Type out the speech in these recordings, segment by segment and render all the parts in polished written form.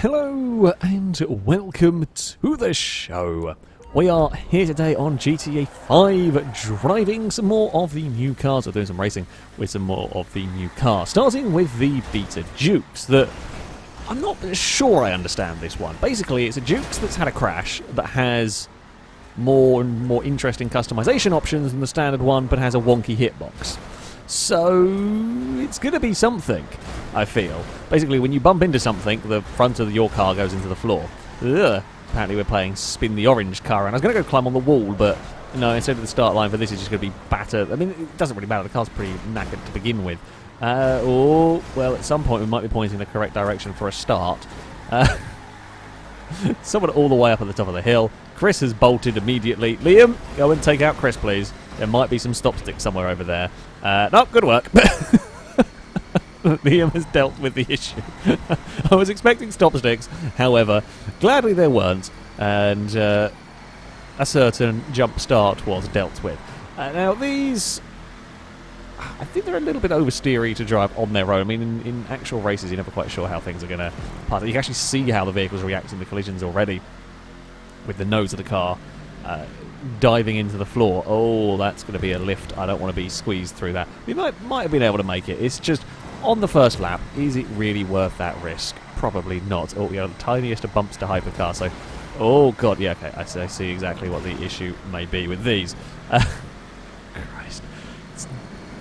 Hello and welcome to the show. We are here today on GTA 5 driving some more of the new cars, or doing some racing with some more of the new cars. Starting with the Beta Dukes that I'm not sure I understand this one. Basically it's a Dukes that's had a crash that has more and more interesting customization options than the standard one, but has a wonky hitbox. So it's going to be something, I feel. Basically, when you bump into something, the front of your car goes into the floor. Ugh. Apparently we're playing Spin the Orange car, and I was going to go climb on the wall, but no, instead of the start line for this, it's just going to be battered. I mean, it doesn't really matter. The car's pretty knackered to begin with. Well, at some point we might be pointing in the correct direction for a start. Someone all the way up at the top of the hill. Chris has bolted immediately. Liam, go and take out Chris, please. There might be some stop sticks somewhere over there. No, good work. Liam has dealt with the issue. I was expecting stop sticks, however, gladly there weren't, and a certain jump start was dealt with. Now these, I think they're a little bit oversteery to drive on their own. I mean, in actual races, you're never quite sure how things are going to pass. You can actually see how the vehicles react in the collisions already, with the nose of the car diving into the floor. Oh, that's going to be a lift. I don't want to be squeezed through that. We might have been able to make it. It's just, on the first lap, is it really worth that risk? Probably not. Oh, yeah, the tiniest of bumps to hypercar, so... Oh, God, yeah, okay, I see exactly what the issue may be with these. Christ.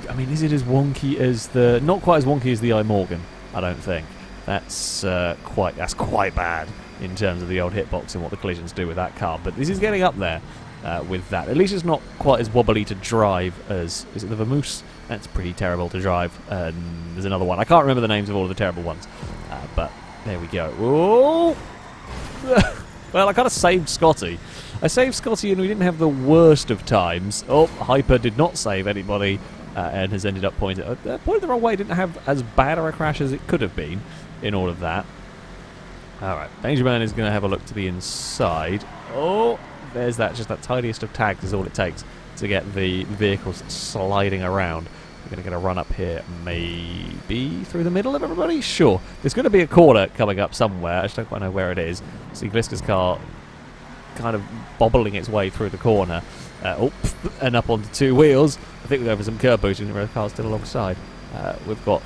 I mean, is it as wonky as the... Not quite as wonky as the iMorgan, I don't think. That's quite bad in terms of the old hitbox and what the collisions do with that car, but this is getting up there with that. At least it's not quite as wobbly to drive as... Is it the Vamoose? That's pretty terrible to drive. There's another one. I can't remember the names of all of the terrible ones, but there we go. Oh! Well, I kind of saved Scotty. I saved Scotty and we didn't have the worst of times. Oh, Hyper did not save anybody and has ended up pointing the wrong way. Didn't have as bad of a crash as it could have been in all of that. Alright, Danger Man is going to have a look to the inside. Oh, there's that. Just that tiniest of tags is all it takes to get the vehicles sliding around. We're going to get a run up here, maybe through the middle of everybody? Sure. There's going to be a corner coming up somewhere. I just don't quite know where it is. See Gliska's car kind of bobbling its way through the corner. And up onto two wheels. I think we're going for some curb boosting where the car's still alongside. We've got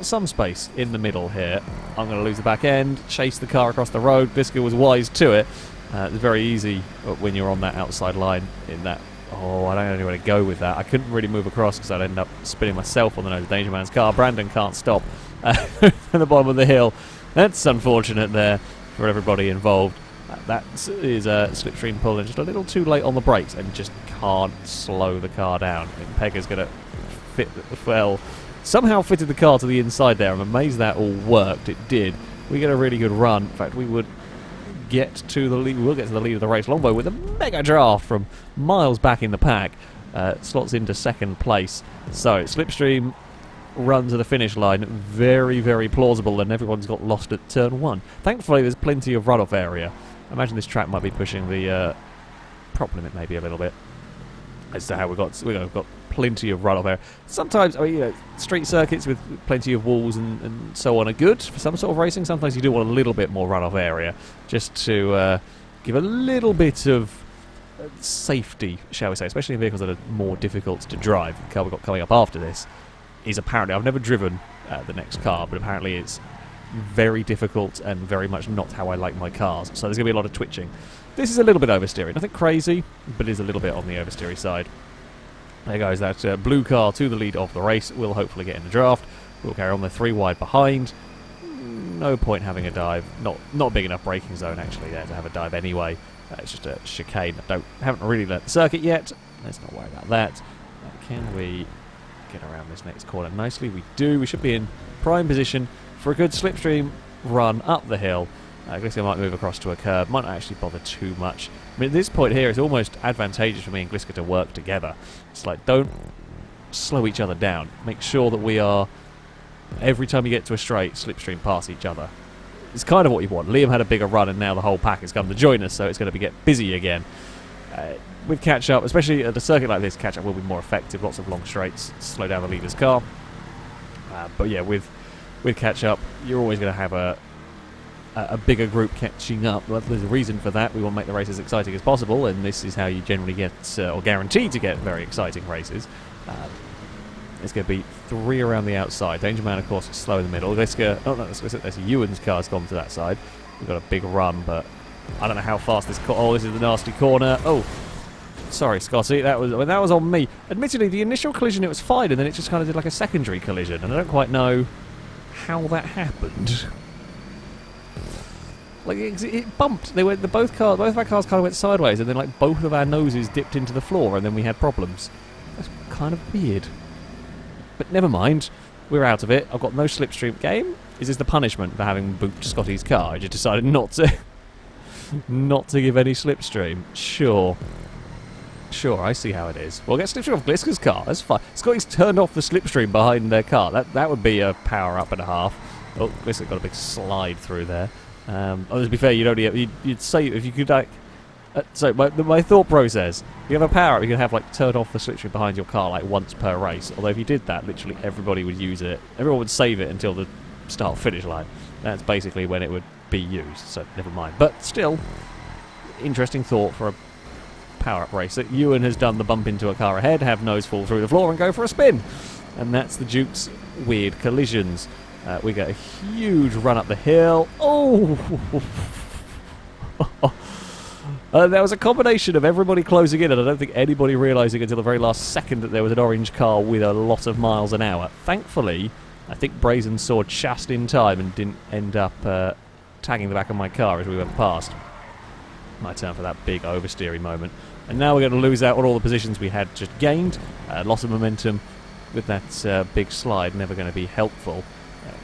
some space in the middle here. I'm going to lose the back end, chase the car across the road. Gliska was wise to it. It's very easy when you're on that outside line in that... Oh, I don't know where to go with that. I couldn't really move across because I'd end up spinning myself on the nose of Danger Man's car. Brandon can't stop at the bottom of the hill. That's unfortunate there for everybody involved. That is a slipstream pulling just a little too late on the brakes and just can't slow the car down. And Pegger's going to somehow fitted the car to the inside there. I'm amazed that all worked. It did. We get a really good run. In fact, we would get to the lead. We'll get to the lead of the race. Longbow with a mega draft from miles back in the pack slots into second place. So Slipstream runs to the finish line. Very, very plausible, and everyone's got lost at turn one. Thankfully, there's plenty of runoff area. I imagine this track might be pushing the prop limit maybe a little bit as to how we've got plenty of runoff area. Sometimes, I mean, street circuits with plenty of walls and so on are good for some sort of racing. Sometimes you do want a little bit more runoff area just to give a little bit of safety, shall we say, especially in vehicles that are more difficult to drive. The car we've got coming up after this is apparently... I've never driven the next car, but apparently it's very difficult and very much not how I like my cars. So there's going to be a lot of twitching. This is a little bit oversteering. Nothing crazy, but it is a little bit on the oversteering side. There goes that blue car to the lead of the race. We'll hopefully get in the draft. We'll carry on. They're 3 wide behind. No point having a dive. Not big enough braking zone actually there to have a dive anyway. It's just a chicane. Haven't really learnt the circuit yet. Let's not worry about that. Can we get around this next corner nicely? We do. We should be in prime position for a good slipstream run up the hill. I guess I might move across to a curb. Might not actually bother too much. I mean, at this point here, it's almost advantageous for me and Gliska to work together. It's like, don't slow each other down. Make sure that we are, every time you get to a straight, slipstream past each other. It's kind of what you want. Liam had a bigger run, and now the whole pack has come to join us, so it's going to get busy again. With catch-up, especially at a circuit like this, catch-up will be more effective. Lots of long straights, slow down the leader's car. But yeah, with catch-up, you're always going to have a a bigger group catching up. Well, there's a reason for that. We want to make the race as exciting as possible, and this is how you generally get, or guaranteed to get, very exciting races. It's going to be 3 around the outside. Danger Man, of course, is slow in the middle. There's Ewan's car's gone to that side. We've got a big run, but I don't know how fast this... this is the nasty corner. Oh, sorry, Scotty. That was on me. Admittedly, the initial collision, it was fine, and then it just kind of did like a secondary collision, and I don't quite know how that happened. Like, it bumped. Both of our cars kind of went sideways, and then like both of our noses dipped into the floor, and then we had problems. That's kind of weird. But never mind. We're out of it. I've got no slipstream. Game? Is this the punishment for having booped Scotty's car? I just decided not to give any slipstream. Sure, I see how it is. We'll get slipstream off Gliska's car. That's fine. Scotty's turned off the slipstream behind their car. That would be a power up and a half. Oh, Gliska got a big slide through there. To be fair, you'd say if you could like. So my thought process: if you have a power up, you can have like turn off the slipstream behind your car like once per race. Although if you did that, literally everybody would use it. Everyone would save it until the start-finish line. That's basically when it would be used. So never mind. But still, interesting thought for a power-up race. That Ewan has done the bump into a car ahead, have nose fall through the floor, and go for a spin. And that's the Duke's weird collisions. We get a huge run up the hill. Oh! There was a combination of everybody closing in, and I don't think anybody realising until the very last second that there was an orange car with a lot of miles an hour. Thankfully, I think Brazen saw just in time and didn't end up tagging the back of my car as we went past. My turn for that big oversteering moment. And now we're going to lose out on all the positions we had just gained. Loss of momentum with that big slide, never going to be helpful.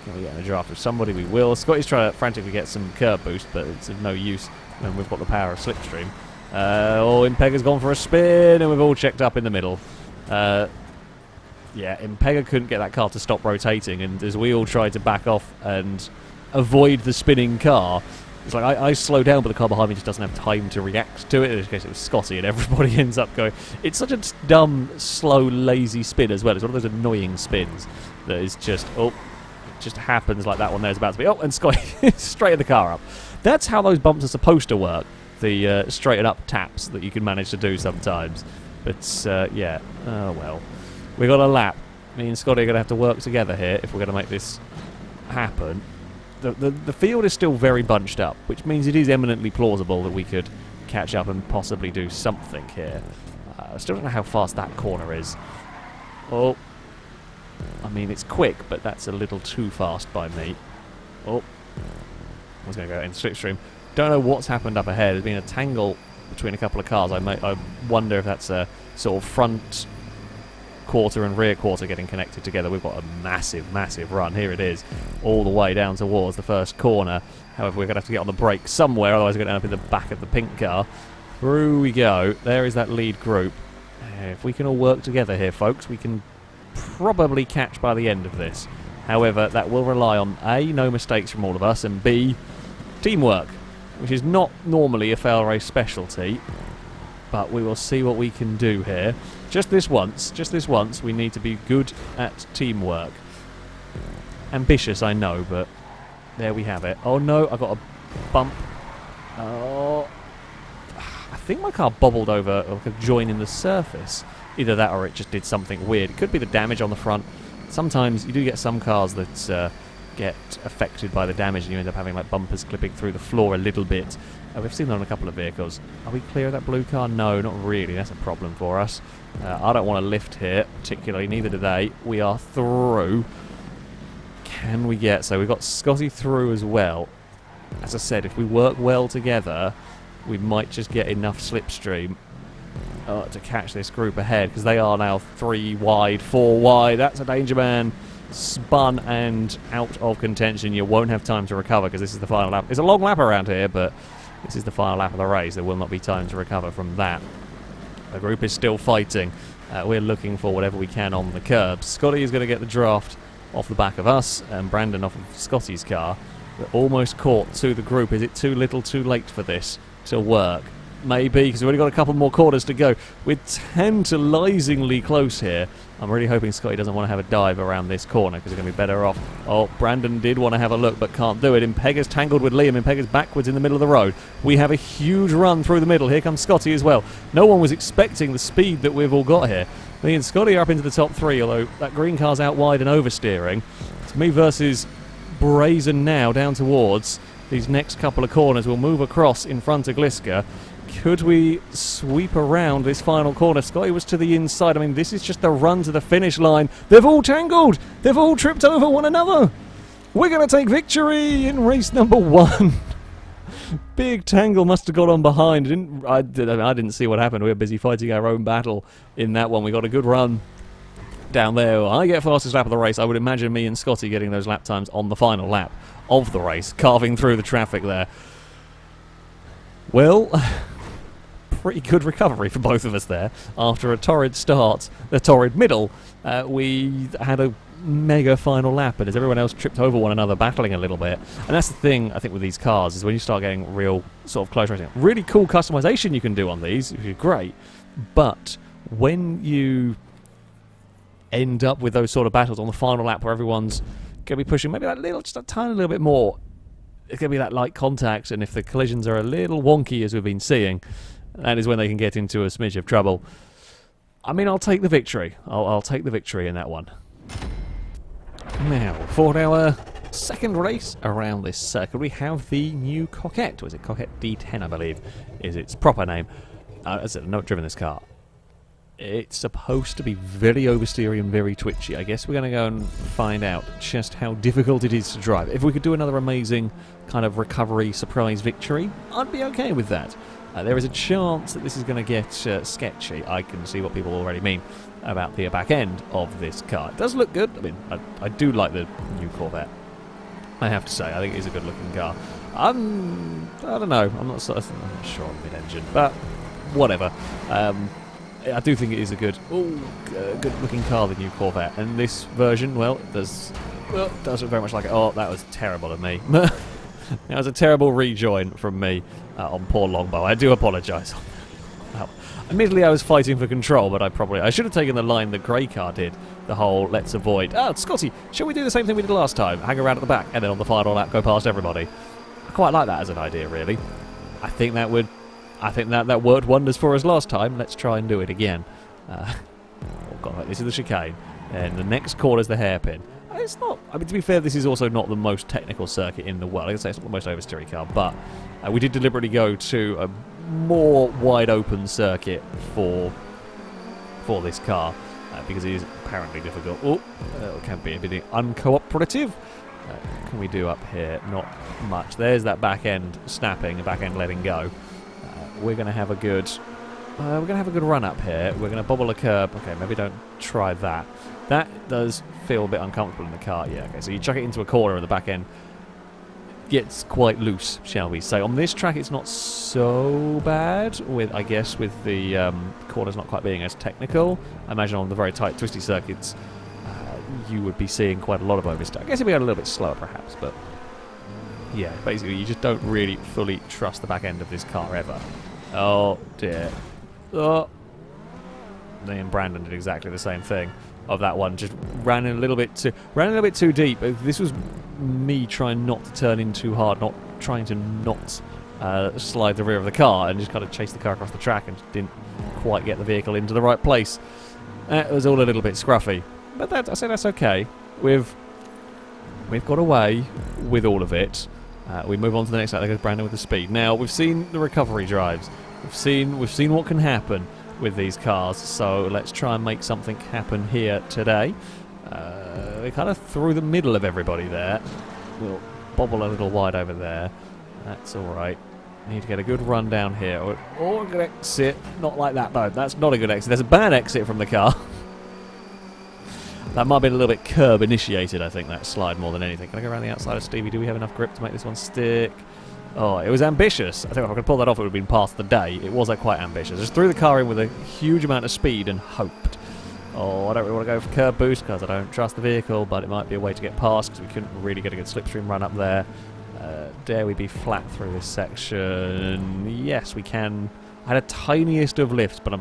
Can we get in a draft of somebody? We will. Scotty's trying to frantically get some curb boost, but it's of no use when we've got the power of slipstream. Impega's gone for a spin, and we've all checked up in the middle. Yeah, Impega couldn't get that car to stop rotating, and as we all tried to back off and avoid the spinning car, it's like I slow down, but the car behind me just doesn't have time to react to it. In this case, it was Scotty, and everybody ends up going... It's such a dumb, slow, lazy spin as well. It's one of those annoying spins that is just... Oh, it just happens like that one there's about to be... Oh, and Scotty straightened the car up. That's how those bumps are supposed to work. The straighten up taps that you can manage to do sometimes. But, yeah. Oh, well. We got a lap. Me and Scotty are going to have to work together here if we're going to make this happen. The field is still very bunched up, which means it is eminently plausible that we could catch up and possibly do something here. I still don't know how fast that corner is. Oh. I mean, it's quick, but that's a little too fast by me. Oh. I was going to go in slipstream. Don't know what's happened up ahead. There's been a tangle between a couple of cars. I wonder if that's a sort of front quarter and rear quarter getting connected together. We've got a massive, massive run. Here it is, all the way down towards the first corner. However, we're going to have to get on the brake somewhere, otherwise we're going to end up in the back of the pink car. Through we go. There is that lead group. If we can all work together here, folks, we can probably catch by the end of this. However, that will rely on A, no mistakes from all of us, and B, teamwork, which is not normally a FailRace specialty, but we will see what we can do here. Just this once, we need to be good at teamwork. Ambitious, I know, but there we have it. Oh no, I got a bump. Oh, I think my car bobbled over, like a join in the surface. Either that or it just did something weird. It could be the damage on the front. Sometimes you do get some cars that get affected by the damage and you end up having like bumpers clipping through the floor a little bit. We've seen that on a couple of vehicles. Are we clear of that blue car? No, not really. That's a problem for us. I don't want to lift here, particularly. Neither do they. We are through. Can we get... So we've got Scotty through as well. As I said, if we work well together, we might just get enough slipstream to catch this group ahead, because they are now 3 wide, 4 wide. That's a danger man. Spun and out of contention. You won't have time to recover because this is the final lap. It's a long lap around here, but this is the final lap of the race. There will not be time to recover from that. The group is still fighting. We're looking for whatever we can on the curbs. Scotty is going to get the draft off the back of us, and Brandon off of Scotty's car. We're almost caught to the group. Is it too little, too late for this to work? Maybe, because we've only got a couple more corners to go. We're tantalisingly close here. I'm really hoping Scotty doesn't want to have a dive around this corner because he's going to be better off. Oh, Brandon did want to have a look but can't do it. Impega's tangled with Liam. Impega's backwards in the middle of the road. We have a huge run through the middle. Here comes Scotty as well. No one was expecting the speed that we've all got here. Me and Scotty are up into the top 3, although that green car's out wide and oversteering. It's me versus Brazen now down towards these next couple of corners. We'll move across in front of Gliska. Could we sweep around this final corner? Scotty was to the inside. I mean, this is just the run to the finish line. They've all tangled. They've all tripped over one another. We're going to take victory in race number 1. Big tangle must have got on behind. I didn't see what happened. We were busy fighting our own battle in that one. We got a good run down there. I get fastest lap of the race. I would imagine me and Scotty getting those lap times on the final lap of the race, carving through the traffic there. Well, pretty good recovery for both of us there. After a torrid start, a torrid middle, we had a mega final lap, and as everyone else tripped over one another, battling a little bit. And that's the thing, I think, with these cars, is when you start getting real sort of close racing. Really cool customization you can do on these, which is great, but when you end up with those sort of battles on the final lap where everyone's going to be pushing maybe that little, just a tiny little bit more, it's going to be that light contact, and if the collisions are a little wonky, as we've been seeing, that is when they can get into a smidge of trouble. I mean, I'll take the victory. I'll take the victory in that one. Now, for our second race around this circuit, we have the new Coquette. Was it Coquette D10, I believe, is its proper name. As I said, I've not driven this car. It's supposed to be very oversteery and very twitchy. I guess we're going to go and find out just how difficult it is to drive. If we could do another amazing kind of recovery surprise victory, I'd be okay with that. There is a chance that this is going to get sketchy. I can see what people already mean about the back end of this car. It does look good. I mean, I do like the new Corvette, I have to say. I think it is a good looking car. I don't know. I'm not sure on mid-engine, but whatever. I do think it is a good looking car, the new Corvette. And this version, well, it does look very much like it. Oh, that was terrible of me. That was a terrible rejoin from me on poor Longbow. I do apologise. Well, admittedly, I was fighting for control, but I should have taken the line the grey car did. The whole let's avoid. Scotty, shall we do the same thing we did last time? Hang around at the back and then on the final lap go past everybody. I quite like that as an idea, really. I think that worked wonders for us last time. Let's try and do it again. Oh god, this is the chicane, and the next corner is the hairpin. It's not. I mean, to be fair, this is also not the most technical circuit in the world. I can say it's not the most oversteery car, but we did deliberately go to a more wide open circuit for this car because it is apparently difficult. It can be a bit uncooperative. Can we do up here? Not much. There's that back end snapping, back end letting go. We're going to have a good. We're going to have a good run up here. We're going to bobble a curb. Okay, maybe don't try that. That does feel a bit uncomfortable in the car. Yeah, okay, so you chuck it into a corner and the back end gets quite loose, shall we say. On this track, it's not so bad, I guess, with the corners not quite being as technical. I imagine on the very tight, twisty circuits, you would be seeing quite a lot of oversteer. I guess it'd be a little bit slower, perhaps, but yeah, basically, you just don't really fully trust the back end of this car ever. Oh, dear. Oh. Me and Brandon did exactly the same thing. Of that one, just ran a little bit too deep. This was me trying not to turn in too hard, not trying to not slide the rear of the car, and just kind of chase the car across the track, and didn't quite get the vehicle into the right place. It was all a little bit scruffy, but I say that's okay. We've got away with all of it. We move on to the next lap. There goes Brandon with the speed. Now we've seen the recovery drives. We've seen what can happen with these cars, so let's try and make something happen here today. We kind of through the middle of everybody there. We'll bobble a little wide over there. That's alright. Need to get a good run down here. Or a good exit. Not like that though. That's not a good exit. There's a bad exit from the car. That might be a little bit curb initiated, I think, that slide more than anything. Can I go around the outside of Stevie? Do we have enough grip to make this one stick? Oh, it was ambitious. I think if I could pull that off, it would have been past the day. It was quite ambitious. Just threw the car in with a huge amount of speed and hoped. Oh, I don't really want to go for curb boost because I don't trust the vehicle, but it might be a way to get past because we couldn't really get a good slipstream run up there. Dare we be flat through this section? Yes, we can. I had a tiniest of lifts, but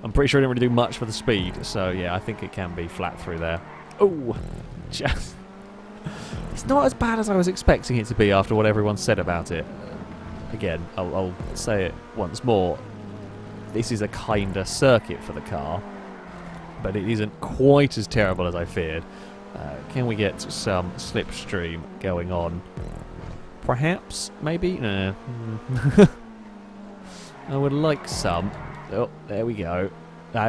I'm pretty sure it didn't really do much for the speed. So yeah, I think it can be flat through there. Oh, just... It's not as bad as I was expecting it to be after what everyone said about it. Again, I'll say it once more. This is a kinder circuit for the car, but it isn't quite as terrible as I feared. Can we get some slipstream going on? Perhaps? Maybe? No. I would like some. Oh, there we go.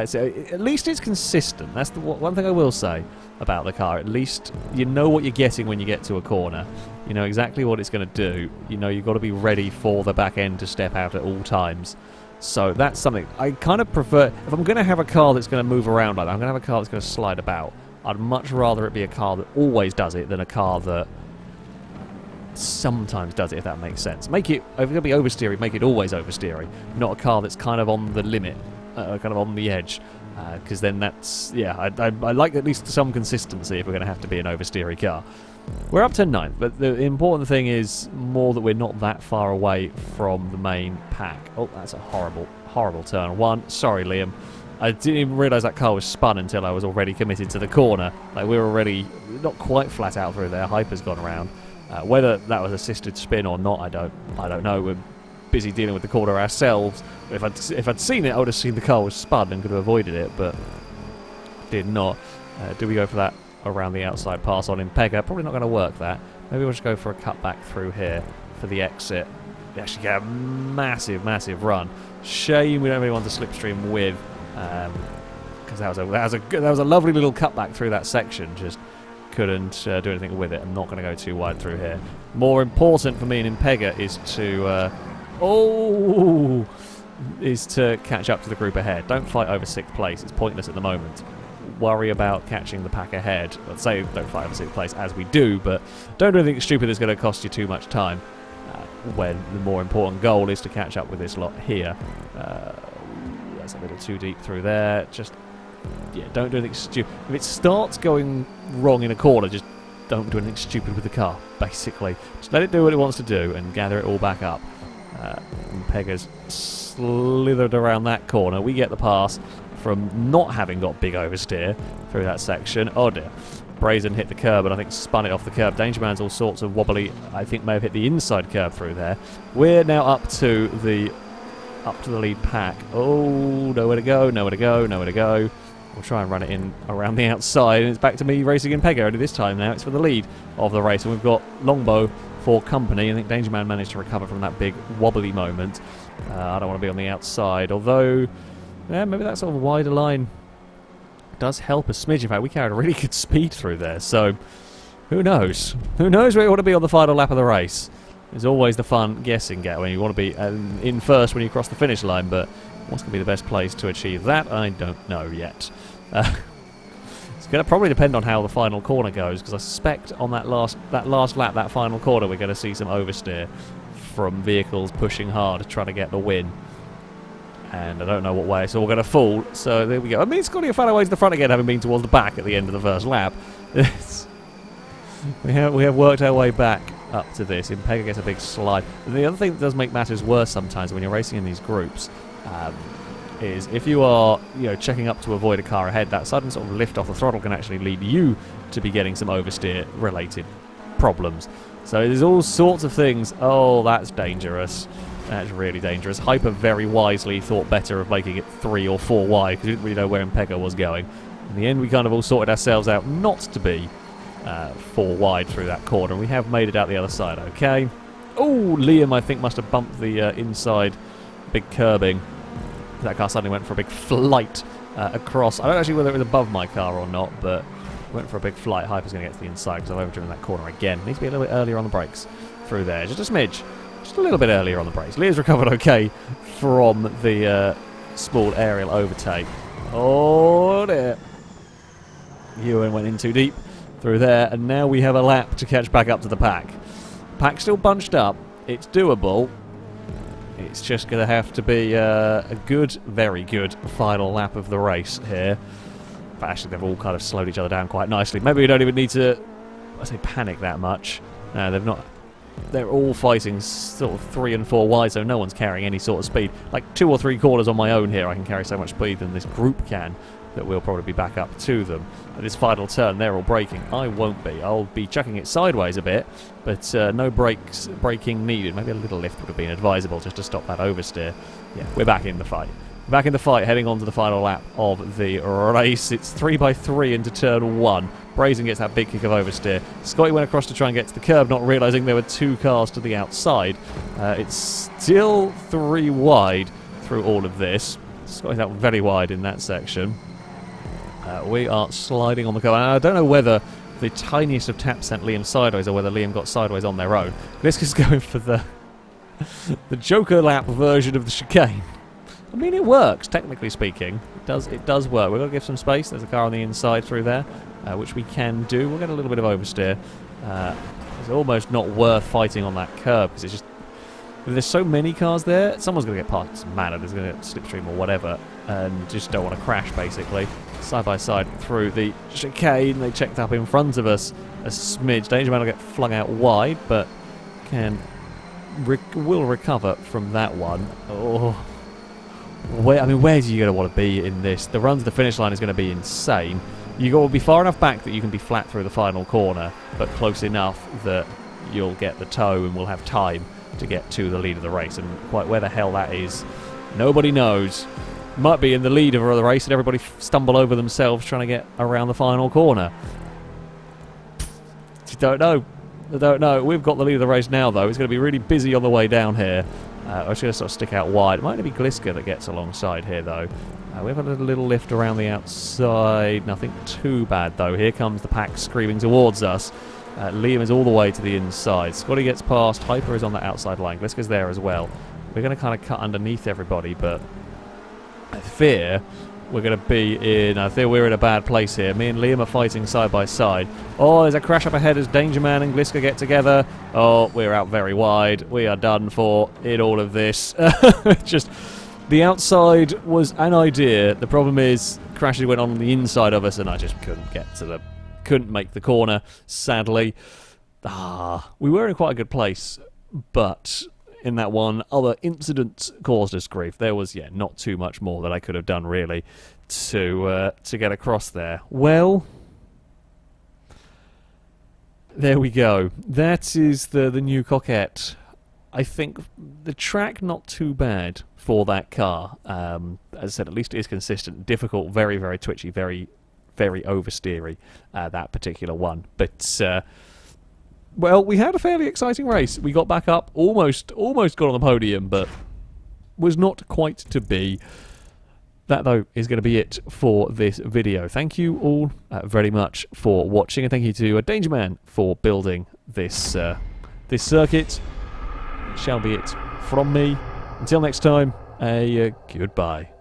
So at least it's consistent. That's the one thing I will say about the car. At least you know what you're getting when you get to a corner. You know exactly what it's going to do. You know you've got to be ready for the back end to step out at all times. So that's something I kind of prefer. If I'm going to have a car that's going to move around like that, I'm going to have a car that's going to slide about. I'd much rather it be a car that always does it than a car that sometimes does it, if that makes sense. Make it, if it's going to be oversteery, make it always oversteery. Not a car that's kind of on the limit, kind of on the edge. Because then that's, yeah, I like at least some consistency if we're going to have to be an oversteery car. We're up to 9th, but the important thing is more that we're not that far away from the main pack. Oh, that's a horrible, horrible turn. 1, sorry Liam. I didn't even realise that car was spun until I was already committed to the corner. Like, we were already not quite flat out through there. Hyper's gone around. Whether that was assisted spin or not, I don't know. We're busy dealing with the corner ourselves. If I'd seen it, I would have seen the car was spun and could have avoided it, but did not. Do we go for that around the outside pass on Impega? Probably not going to work that. Maybe we'll just go for a cut back through here for the exit. We actually get a massive, massive run. Shame we don't have anyone to slipstream with, because that was a lovely little cutback through that section. Just couldn't do anything with it. I'm not going to go too wide through here. More important for me in Impega is to catch up to the group ahead. Don't fight over 6th place. It's pointless at the moment. Worry about catching the pack ahead. Let's say don't fight over 6th place as we do, but don't do anything stupid that's going to cost you too much time. When the more important goal is to catch up with this lot here. That's a little too deep through there. Just, yeah, don't do anything stupid. If it starts going wrong in a corner, just don't do anything stupid with the car, basically. Just let it do what it wants to do and gather it all back up. Pega's slithered around that corner. We get the pass from not having got big oversteer through that section. Oh dear. Brazen hit the curb and I think spun it off the curb. Dangerman's all sorts of wobbly. I think may have hit the inside curb through there. We're now up to the lead pack. Oh, nowhere to go, nowhere to go, nowhere to go. We'll try and run it in around the outside, and it's back to me racing in Pega. Only this time now it's for the lead of the race, and we've got Longbow for company. I think Dangerman managed to recover from that big wobbly moment. I don't want to be on the outside, although yeah, maybe that sort of wider line does help a smidge. In fact, we carried a really good speed through there, so who knows? Who knows where you want to be on the final lap of the race? There's always the fun guessing game when you want to be in first when you cross the finish line, but what's going to be the best place to achieve that? I don't know yet. It's going to probably depend on how the final corner goes, because I suspect on that last lap, that final corner, we're going to see some oversteer from vehicles pushing hard, trying to get the win. And I don't know what way it's all going to fall, so there we go. I mean, it's got to get far away to the front again, having been towards the back at the end of the first lap. we have worked our way back up to this. Impega gets a big slide. And the other thing that does make matters worse sometimes when you're racing in these groups is if you are, checking up to avoid a car ahead, that sudden sort of lift off the throttle can actually lead you to be getting some oversteer related problems. So there's all sorts of things. Oh, that's dangerous. That's really dangerous. Hyper very wisely thought better of making it 3 or 4 wide because we didn't really know where Impega was going. In the end, we kind of all sorted ourselves out not to be 4 wide through that corner. We have made it out the other side, okay. Oh, Liam, I think, must have bumped the inside big curbing. That car suddenly went for a big flight across. I don't actually know whether it was above my car or not, but went for a big flight. Hyper's going to get to the inside because I've overdriven that corner again. Needs to be a little bit earlier on the brakes through there. Just a smidge. Just a little bit earlier on the brakes. Liam's recovered okay from the small aerial overtake. Oh, dear. Ewan went in too deep through there, and now we have a lap to catch back up to the pack. Pack's still bunched up. It's doable. It's just going to have to be a good, very good final lap of the race here. But actually, they've all kind of slowed each other down quite nicely. Maybe we don't even need to, I say, panic that much. No, they've not they're all fighting sort of 3 and 4 wide, so no one's carrying any sort of speed. Like 2 or 3 corners on my own here, I can carry so much speed than this group can, that we'll probably be back up to them. At this final turn, they're all braking. I won't be. I'll be chucking it sideways a bit, but no braking needed. Maybe a little lift would have been advisable just to stop that oversteer. Yeah, we're back in the fight. Back in the fight, heading on to the final lap of the race. It's 3x3 into turn 1. Brazen gets that big kick of oversteer. Scotty went across to try and get to the curb, not realising there were 2 cars to the outside. It's still 3 wide through all of this. Scotty's out very wide in that section. We are sliding on the curb. I don't know whether the tiniest of taps sent Liam sideways or whether Liam got sideways on their own. This is going for the Joker lap version of the chicane. I mean, it works, technically speaking. It does work. We've got to give some space. There's a car on the inside through there, which we can do. We'll get a little bit of oversteer. It's almost not worth fighting on that curb, because it's just... There's so many cars there, someone's going to get past Manor, there's going to get slipstream or whatever, and just don't want to crash, basically. Side by side through the chicane. They checked up in front of us a smidge. Danger Man will get flung out wide, but will recover from that one. Oh... I mean, where's you going to want to be in this? The run to the finish line is going to be insane. You've got to be far enough back that you can be flat through the final corner, but close enough that you'll get the toe and will have time to get to the lead of the race. And quite where the hell that is, nobody knows. Might be in the lead of the race and everybody stumble over themselves trying to get around the final corner. You don't know. I don't know. We've got the lead of the race now, though. It's going to be really busy on the way down here. I'm just going to sort of stick out wide. It might only be Gliska that gets alongside here, though. We have a little lift around the outside. Nothing too bad, though. Here comes the pack screaming towards us. Liam is all the way to the inside. Scotty gets past. Hyper is on the outside line. Gliska's there as well. We're going to kind of cut underneath everybody, but I fear we're going to be in... I fear we're in a bad place here. Me and Liam are fighting side by side. Oh, there's a crash up ahead as Danger Man and Gliska get together. Oh, we're out very wide. We are done for in all of this. Just... The outside was an idea. The problem is crashes went on the inside of us and I just couldn't get to the... Couldn't make the corner, sadly. We were in quite a good place, but... in that one other incident caused us grief. There was, yeah, not too much more that I could have done, really, to get across there. Well, there we go. That is the new Coquette. I think the track not too bad for that car. As I said, at least it is consistent. Difficult, very, very twitchy, very, very oversteery, that particular one. But... well, we had a fairly exciting race. We got back up, almost got on the podium, but was not quite to be. That, though, is going to be it for this video. Thank you all very much for watching, and thank you to Danger Man for building this this circuit. Shall be it from me. Until next time, goodbye.